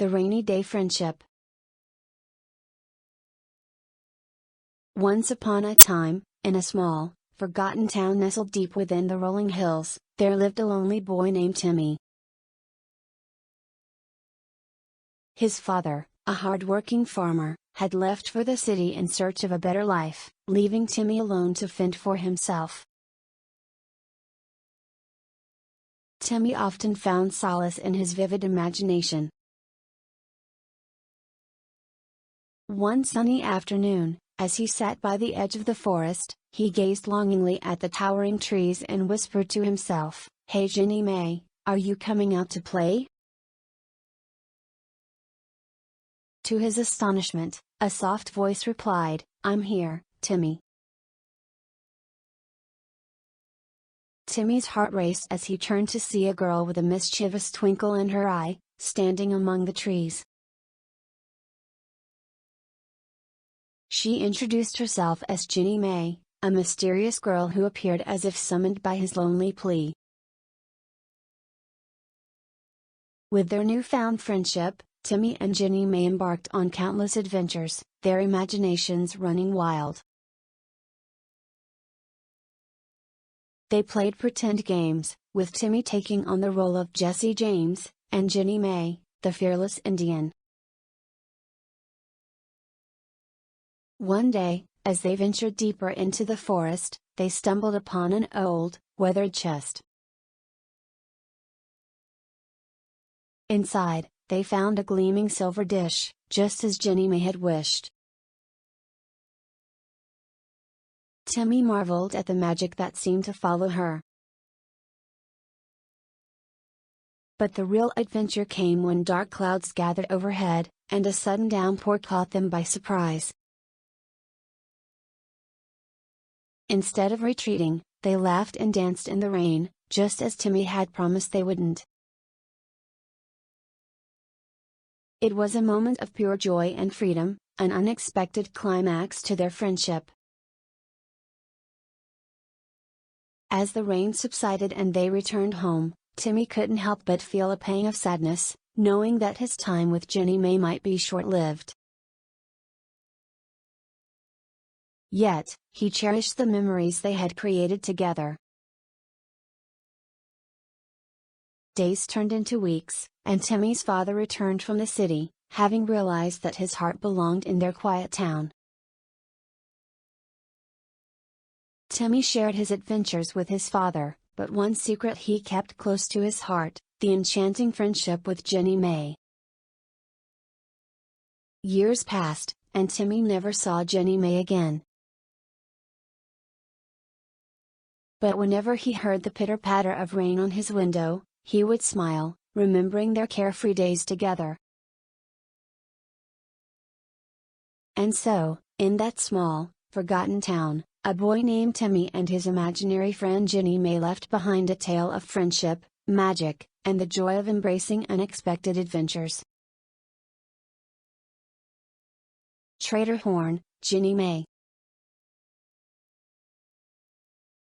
The Rainy Day Friendship. Once upon a time, in a small, forgotten town nestled deep within the rolling hills, there lived a lonely boy named Timmy. His father, a hard-working farmer, had left for the city in search of a better life, leaving Timmy alone to fend for himself. Timmy often found solace in his vivid imagination. One sunny afternoon, as he sat by the edge of the forest, he gazed longingly at the towering trees and whispered to himself, "Hey Ginny May, are you coming out to play?" To his astonishment, a soft voice replied, "I'm here, Timmy." Timmy's heart raced as he turned to see a girl with a mischievous twinkle in her eye, standing among the trees. She introduced herself as Ginny May, a mysterious girl who appeared as if summoned by his lonely plea. With their newfound friendship, Timmy and Ginny May embarked on countless adventures, their imaginations running wild. They played pretend games, with Timmy taking on the role of Jesse James, and Ginny May, the fearless Indian. One day, as they ventured deeper into the forest, they stumbled upon an old, weathered chest. Inside, they found a gleaming silver dish, just as Ginny May had wished. Timmy marveled at the magic that seemed to follow her. But the real adventure came when dark clouds gathered overhead, and a sudden downpour caught them by surprise. Instead of retreating, they laughed and danced in the rain, just as Timmy had promised they wouldn't. It was a moment of pure joy and freedom, an unexpected climax to their friendship. As the rain subsided and they returned home, Timmy couldn't help but feel a pang of sadness, knowing that his time with Ginny May might be short-lived. Yet, he cherished the memories they had created together. Days turned into weeks, and Timmy's father returned from the city, having realized that his heart belonged in their quiet town. Timmy shared his adventures with his father, but one secret he kept close to his heart, the enchanting friendship with Ginny May. Years passed, and Timmy never saw Ginny May again. But whenever he heard the pitter-patter of rain on his window, he would smile, remembering their carefree days together. And so, in that small, forgotten town, a boy named Timmy and his imaginary friend Ginny May left behind a tale of friendship, magic, and the joy of embracing unexpected adventures. Trader Horne, Ginny May.